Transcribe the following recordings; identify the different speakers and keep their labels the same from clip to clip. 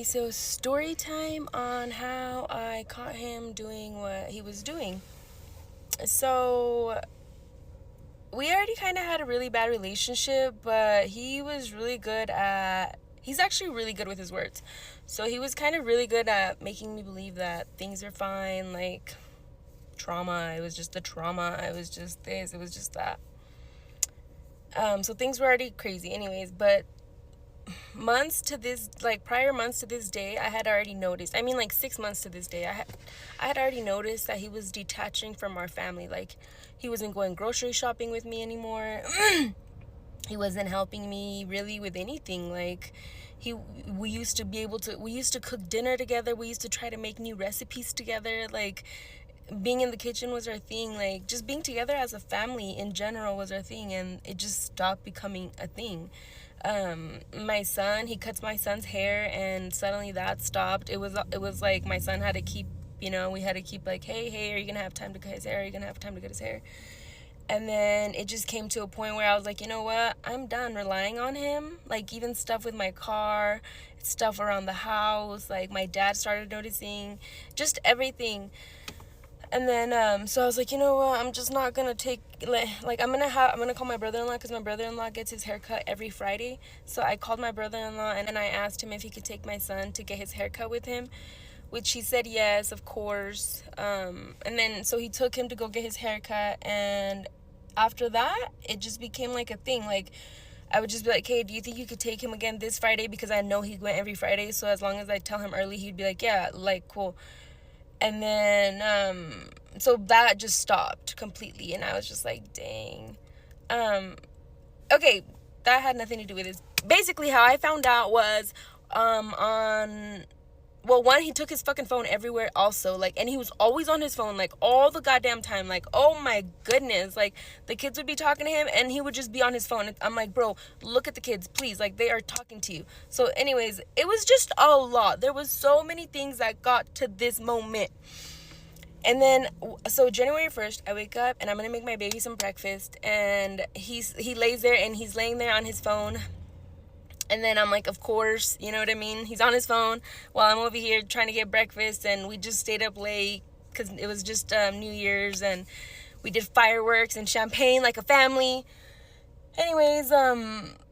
Speaker 1: So story time on how I caught him doing what he was doing. So we already kind of had a really bad relationship, but he's actually really good with his words. So he was kind of really good at making me believe that things are fine, like trauma, it was just the trauma, it was just this, it was just that. So things were already crazy anyways, but prior months to this day, I had already noticed, 6 months to this day, I had already noticed that he was detaching from our family. Like, he wasn't going grocery shopping with me anymore. He wasn't helping me really with anything. Like, we used to cook dinner together, we used to try to make new recipes together. Like, being in the kitchen was our thing. Like, just being together as a family in general was our thing, and it just stopped becoming a thing. My son, he cuts my son's hair, and suddenly that stopped. It was like my son had to keep, we had to keep like, hey, are you gonna have time to cut his hair? Are you gonna have time to cut his hair? And then it just came to a point where I was like, you know what? I'm done relying on him. Like, even stuff with my car, stuff around the house. Like, my dad started noticing just everything. And then, so I was like, you know what? I'm just not gonna take, like, I'm gonna call my brother-in-law, because my brother-in-law gets his haircut every Friday. So I called my brother-in-law, and I asked him if he could take my son to get his haircut with him, which he said yes, of course. And then, so he took him to go get his haircut, and after that, it just became like a thing. Like, I would just be like, hey, do you think you could take him again this Friday? Because I know he went every Friday, so as long as I tell him early, he'd be like, yeah, like, cool. And then, so that just stopped completely, and I was just like, dang. Okay, that had nothing to do with this. Basically, how I found out was, one, he took his fucking phone everywhere also, like, and he was always on his phone, like, all the goddamn time. Like, oh my goodness, like, the kids would be talking to him, and he would just be on his phone. I'm like, bro, look at the kids, please, like, they are talking to you. So anyways, it was just a lot. There was so many things that got to this moment. And then, so January 1st, I wake up, and I'm gonna make my baby some breakfast, and he lays there, and he's laying there on his phone. And then I'm like, of course, you know what I mean? He's on his phone while I'm over here trying to get breakfast, and we just stayed up late because it was just New Year's, and we did fireworks and champagne like a family. Anyways,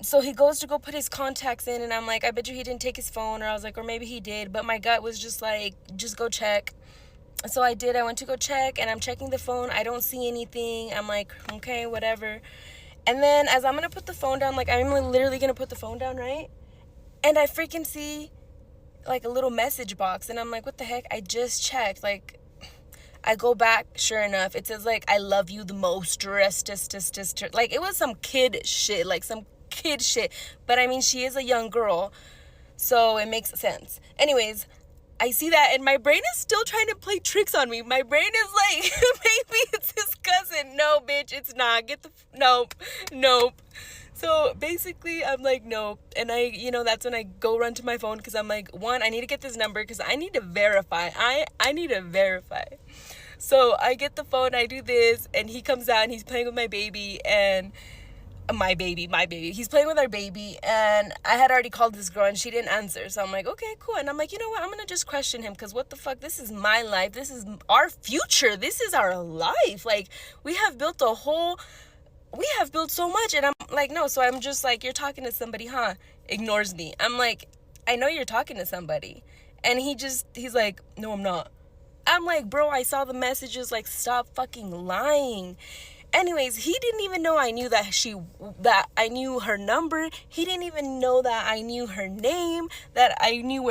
Speaker 1: so he goes to go put his contacts in, and I'm like, I bet you he didn't take his phone, or I was like, or maybe he did, but my gut was just like, just go check. So I did. I went to go check, and I'm checking the phone. I don't see anything. I'm like, okay, whatever. And then as I'm going to put the phone down, like, I'm literally going to put the phone down, right? And I freaking see, like, a little message box. And I'm like, what the heck? I just checked. Like, I go back. Sure enough, it says, like, I love you the most. Like, it was some kid shit. Like, some kid shit. But, I mean, she is a young girl, so it makes sense. Anyways, I see that, and my brain is still trying to play tricks on me. My brain is like, maybe it's his cousin. No, bitch, it's not. Nope. So basically, I'm like, nope. And that's when I go run to my phone, because I'm like, one, I need to get this number, because I need to verify. I need to verify. So I get the phone, I do this, and he comes out, and he's playing with my baby, and my baby. He's playing with our baby, and I had already called this girl, and she didn't answer. So I'm like, okay, cool. And I'm like, you know what? I'm gonna just question him, because what the fuck? This is my life. This is our future. This is our life. Like, we have built so much. And I'm like, no. So I'm just like, you're talking to somebody, huh? Ignores me. I'm like, I know you're talking to somebody. And he's like, no, I'm not. I'm like, bro, I saw the messages. Like, stop fucking lying. Anyways, he didn't even know I knew that I knew her number. He didn't even know that I knew her name, that I knew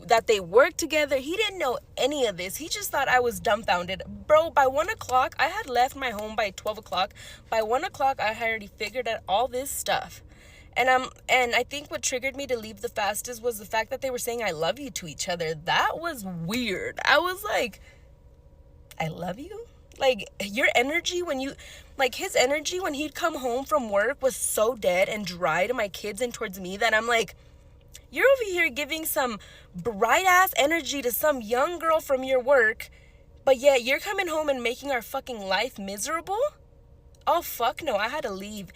Speaker 1: that they worked together. He didn't know any of this. He just thought I was dumbfounded. Bro, by 1 o'clock, I had left my home by 12 o'clock. By 1 o'clock, I had already figured out all this stuff. And I think what triggered me to leave the fastest was the fact that they were saying I love you to each other. That was weird. I was like, I love you? Like, your energy his energy when he'd come home from work was so dead and dry to my kids and towards me, that I'm like, you're over here giving some bright ass energy to some young girl from your work, but yet you're coming home and making our fucking life miserable? Oh, fuck no, I had to leave.